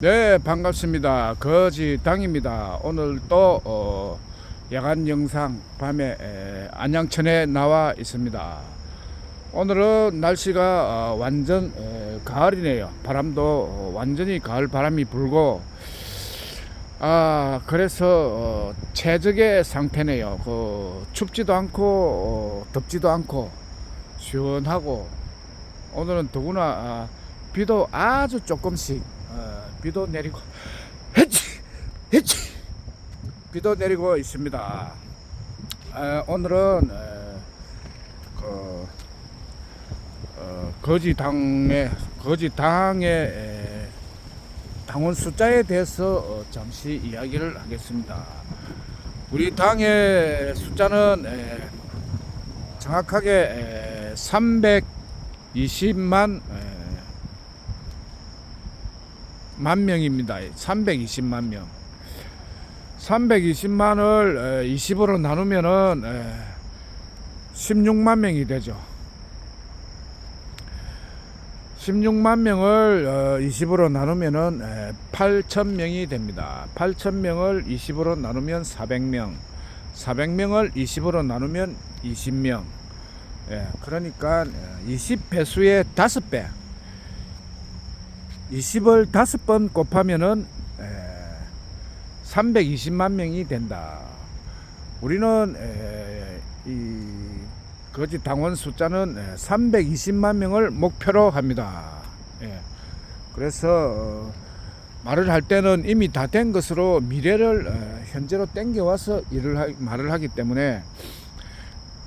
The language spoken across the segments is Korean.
네, 반갑습니다. 거지당입니다. 오늘 또 야간 영상 밤에 안양천에 나와 있습니다. 오늘은 날씨가 완전 가을이네요. 바람도 완전히 가을 바람이 불고 그래서 최적의 상태네요. 춥지도 않고 덥지도 않고 시원하고, 오늘은 더구나 비도 아주 조금씩 비도 내리고 헤치 비도 내리고 있습니다. 오늘은 거지당의 당원 숫자에 대해서 잠시 이야기를 하겠습니다. 우리 당의 숫자는 정확하게 320만 명입니다. 320만 명. 320만을 20으로 나누면은 16만 명이 되죠. 16만 명을 20으로 나누면은 8천 명이 됩니다. 8천 명을 20으로 나누면 400명. 400명을 20으로 나누면 20명. 그러니까 20배수의 5배. 20을 5번 곱하면은 320만 명이 된다. 우리는 이 거짓 당원 숫자는 320만 명을 목표로 합니다. 그래서 말을 할 때는 이미 다 된 것으로 미래를 현재로 땡겨와서 말을 하기 때문에,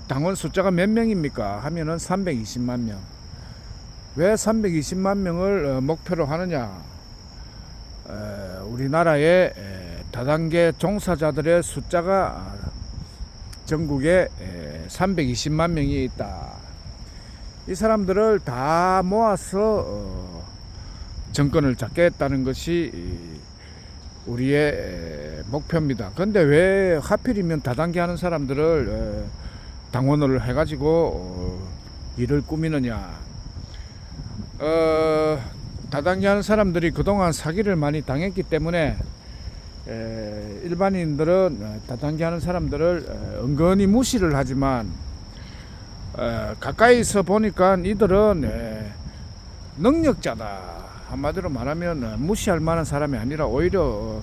당원 숫자가 몇 명입니까 하면은 320만 명. 왜 320만 명을 목표로 하느냐? 우리나라의 다단계 종사자들의 숫자가 전국에 320만 명이 있다. 이 사람들을 다 모아서 정권을 잡겠다는 것이 우리의 목표입니다. 그런데 왜 하필이면 다단계 하는 사람들을 당원을 해가지고 일을 꾸미느냐? 다단계 하는 사람들이 그동안 사기를 많이 당했기 때문에 일반인들은 다단계 하는 사람들을 은근히 무시를 하지만, 가까이서 보니까 이들은 능력자다. 한마디로 말하면 무시할 만한 사람이 아니라 오히려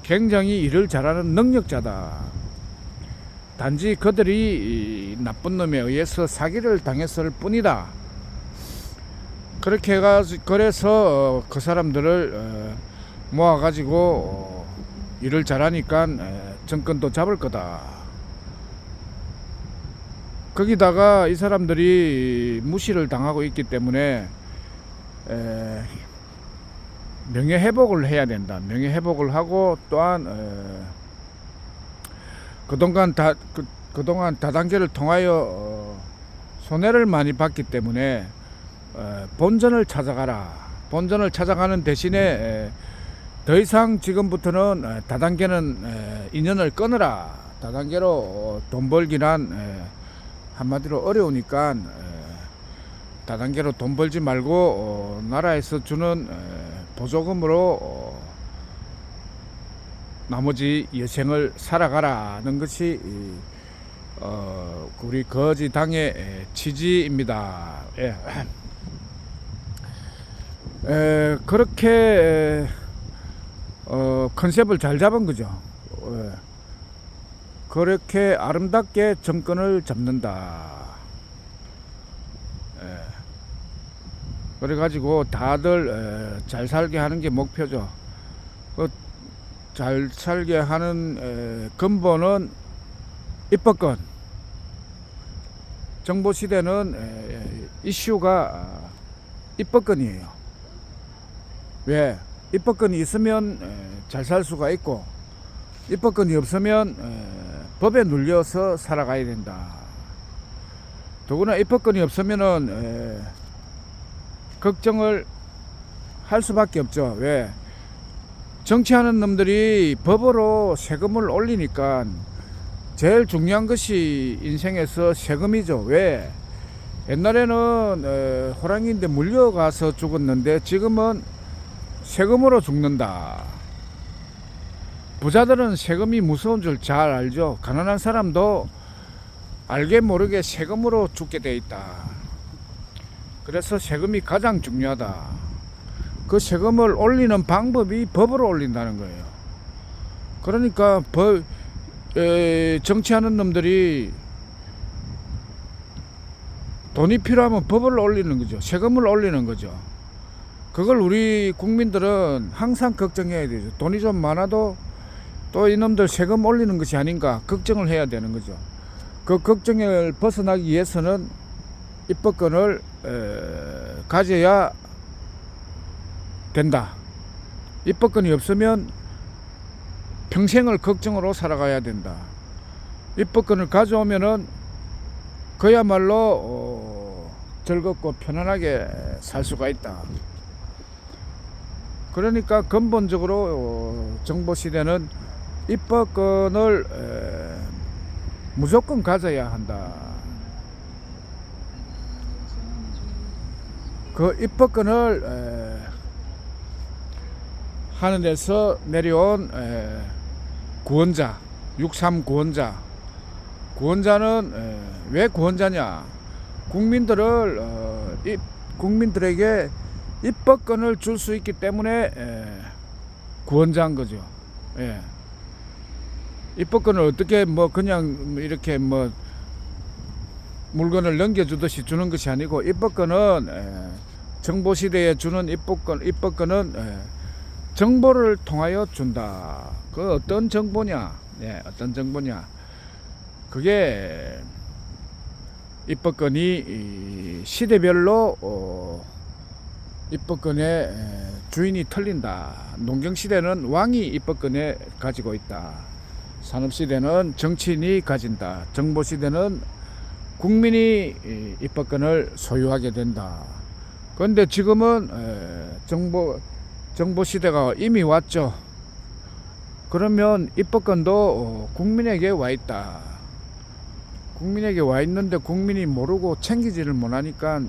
굉장히 일을 잘하는 능력자다. 단지 그들이 나쁜 놈에 의해서 사기를 당했을 뿐이다. 그렇게 해가지고, 그래서 그 사람들을 모아가지고 일을 잘하니까 정권도 잡을 거다. 거기다가 이 사람들이 무시를 당하고 있기 때문에 명예회복을 해야 된다. 명예회복을 하고, 또한 그동안 다단계를 통하여 손해를 많이 봤기 때문에 본전을 찾아가라. 본전을 찾아가는 대신에 더 이상 지금부터는 다단계는 인연을 끊어라. 다단계로 돈 벌기란 한마디로 어려우니까 다단계로 돈 벌지 말고 나라에서 주는 보조금으로 나머지 여생을 살아가라는 것이 우리 거지당의 취지입니다. 그렇게 컨셉을 잘 잡은 거죠. 그렇게 아름답게 정권을 잡는다. 그래가지고 다들 잘 살게 하는 게 목표죠. 잘 살게 하는 근본은 입법권. 정보 시대는 이슈가 입법권이에요. 왜? 입법권이 있으면 잘 살 수가 있고, 입법권이 없으면 법에 눌려서 살아가야 된다. 더구나 입법권이 없으면은 걱정을 할 수밖에 없죠. 왜? 정치하는 놈들이 법으로 세금을 올리니까 제일 중요한 것이 인생에서 세금이죠. 왜? 옛날에는 호랑이인데 물려가서 죽었는데 지금은 세금으로 죽는다. 부자들은 세금이 무서운 줄 잘 알죠. 가난한 사람도 알게 모르게 세금으로 죽게 돼 있다. 그래서 세금이 가장 중요하다. 그 세금을 올리는 방법이 법으로 올린다는 거예요. 그러니까 정치하는 놈들이 돈이 필요하면 법을 올리는 거죠. 세금을 올리는 거죠. 그걸 우리 국민들은 항상 걱정해야 되죠. 돈이 좀 많아도 또 이놈들 세금 올리는 것이 아닌가 걱정을 해야 되는 거죠. 그 걱정을 벗어나기 위해서는 입법권을 가져야 된다. 입법권이 없으면 평생을 걱정으로 살아가야 된다. 입법권을 가져오면은 그야말로 즐겁고 편안하게 살 수가 있다. 그러니까 근본적으로 정보 시대는 입법권을 무조건 가져야 한다. 그 입법권을 하늘에서 내려온 구원자, 63 구원자. 구원자는 왜 구원자냐? 국민들에게 입법권을 줄 수 있기 때문에 구원자인 거죠. 예. 입법권을 어떻게 그냥 이렇게 물건을 넘겨주듯이 주는 것이 아니고, 입법권은 정보 시대에 주는 입법권은 정보를 통하여 준다. 그 어떤 정보냐? 예, 어떤 정보냐? 그게 입법권이 시대별로 입법권의 주인이 틀린다. 농경시대는 왕이 입법권에 가지고 있다. 산업시대는 정치인이 가진다. 정보시대는 국민이 입법권을 소유하게 된다. 그런데 지금은 정보시대가 이미 왔죠. 그러면 입법권도 국민에게 와 있다. 국민에게 와 있는데 국민이 모르고 챙기지를 못하니까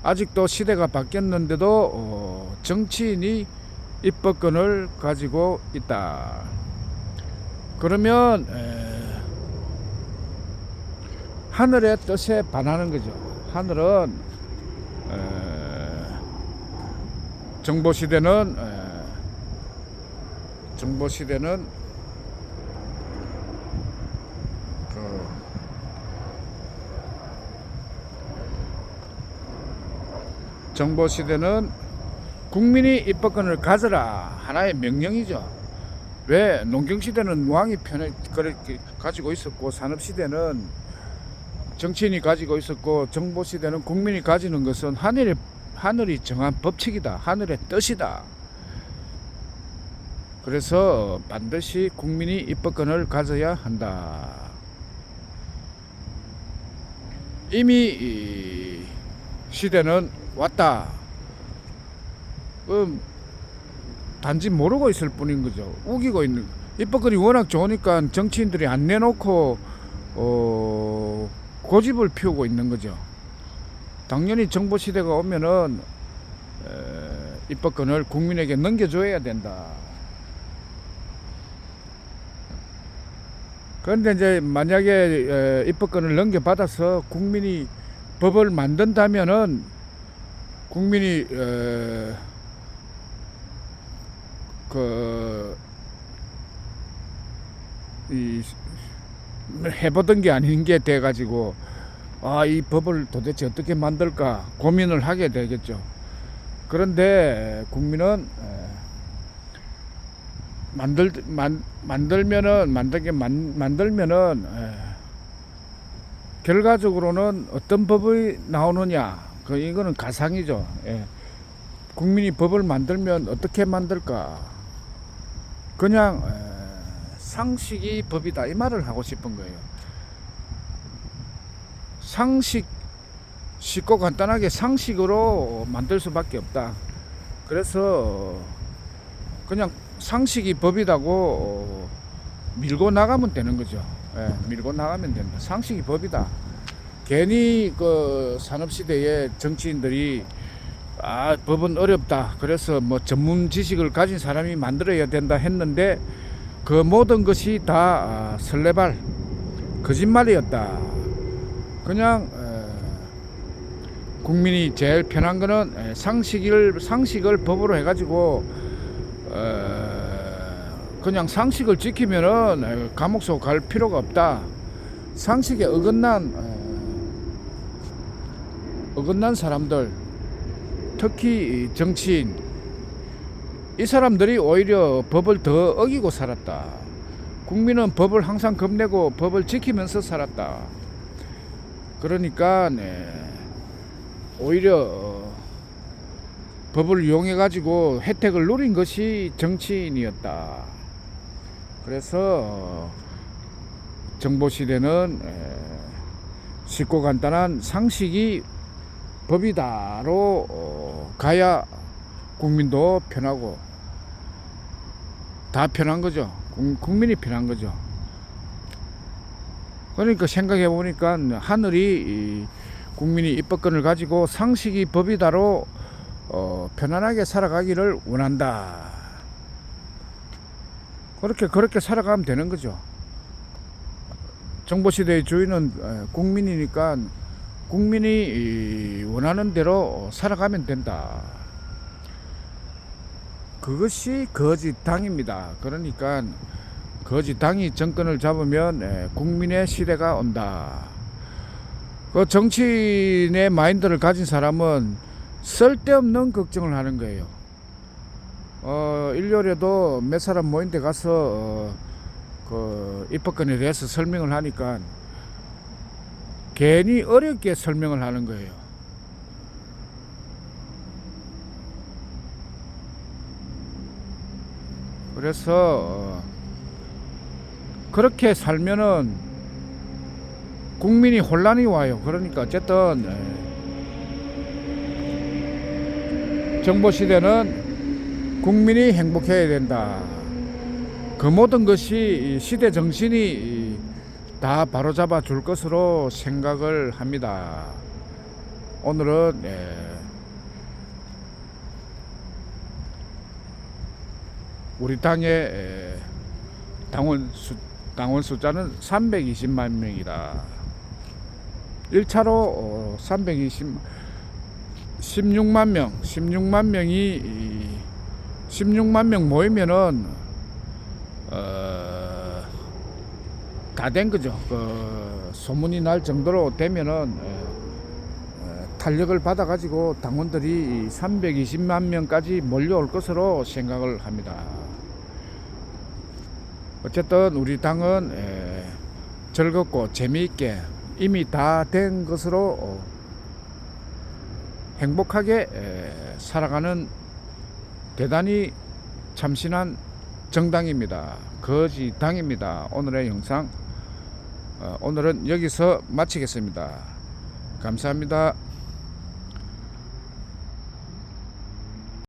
아직도 시대가 바뀌었는데도 정치인이 입법권을 가지고 있다. 그러면 하늘의 뜻에 반하는 거죠. 하늘은 정보시대는 정보시대는 국민이 입법권을 가져라 하나의 명령이죠. 왜? 농경시대는 왕이 그렇게 가지고 있었고, 산업시대는 정치인이 가지고 있었고, 정보시대는 국민이 가지는 것은 하늘이 정한 법칙이다. 하늘의 뜻이다. 그래서 반드시 국민이 입법권을 가져야 한다. 이미 이 시대는 왔다. 단지 모르고 있을 뿐인 거죠. 우기고 있는. 입법권이 워낙 좋으니까 정치인들이 안 내놓고 고집을 피우고 있는 거죠. 당연히 정보 시대가 오면은 입법권을 국민에게 넘겨줘야 된다. 그런데 이제 만약에 입법권을 넘겨받아서 국민이 법을 만든다면은 국민이 해보던 게 아닌 게 돼가지고 이 법을 도대체 어떻게 만들까 고민을 하게 되겠죠. 그런데 국민은 만들면은 결과적으로는 어떤 법이 나오느냐, 이거는 가상이죠. 예. 국민이 법을 만들면 어떻게 만들까? 그냥 상식이 법이다 이 말을 하고 싶은 거예요. 쉽고 간단하게 상식으로 만들 수밖에 없다. 그래서 그냥 상식이 법이라고 밀고 나가면 되는 거죠. 예, 밀고 나가면 된다. 상식이 법이다. 괜히 그 산업시대에 정치인들이 법은 어렵다. 그래서 뭐 전문 지식을 가진 사람이 만들어야 된다 했는데 그 모든 것이 다 설레발, 거짓말이었다. 그냥 국민이 제일 편한 거는 상식을 법으로 해가지고 그냥 상식을 지키면은 감옥소 갈 필요가 없다. 상식에 어긋난 사람들, 특히 정치인, 이 사람들이 오히려 법을 더 어기고 살았다. 국민은 법을 항상 겁내고 법을 지키면서 살았다. 그러니까 오히려 법을 이용해 가지고 혜택을 누린 것이 정치인이었다. 그래서 정보 시대는 쉽고 간단한 상식이 법이다로 가야 국민도 편하고 다 편한 거죠. 국민이 편한 거죠. 그러니까 생각해 보니까 하늘이 국민이 입법권을 가지고 상식이 법이다로 편안하게 살아가기를 원한다. 그렇게 살아가면 되는 거죠. 정보시대의 주인은 국민이니까 국민이 원하는 대로 살아가면 된다. 그것이 거짓당입니다. 그러니까 거짓당이 정권을 잡으면 국민의 시대가 온다. 그 정치인의 마인드를 가진 사람은 쓸데없는 걱정을 하는 거예요. 일요일에도 몇 사람 모인 데 가서 그 입법권에 대해서 설명을 하니까 괜히 어렵게 설명을 하는 거예요. 그래서 그렇게 살면은 국민이 혼란이 와요. 그러니까 어쨌든 정보 시대는 국민이 행복해야 된다. 그 모든 것이 시대 정신이 다 바로잡아 줄 것으로 생각을 합니다. 오늘은 우리 당의 당원 숫자는 320만 명이다. 1차로 16만 명 모이면은 다 된 거죠. 소문이 날 정도로 되면은 탄력을 받아 가지고 당원들이 320만 명까지 몰려올 것으로 생각을 합니다. 어쨌든 우리 당은 즐겁고 재미있게 이미 다 된 것으로 행복하게 살아가는 대단히 참신한 정당입니다. 거지당입니다. 오늘의 영상 오늘은 여기서 마치겠습니다. 감사합니다.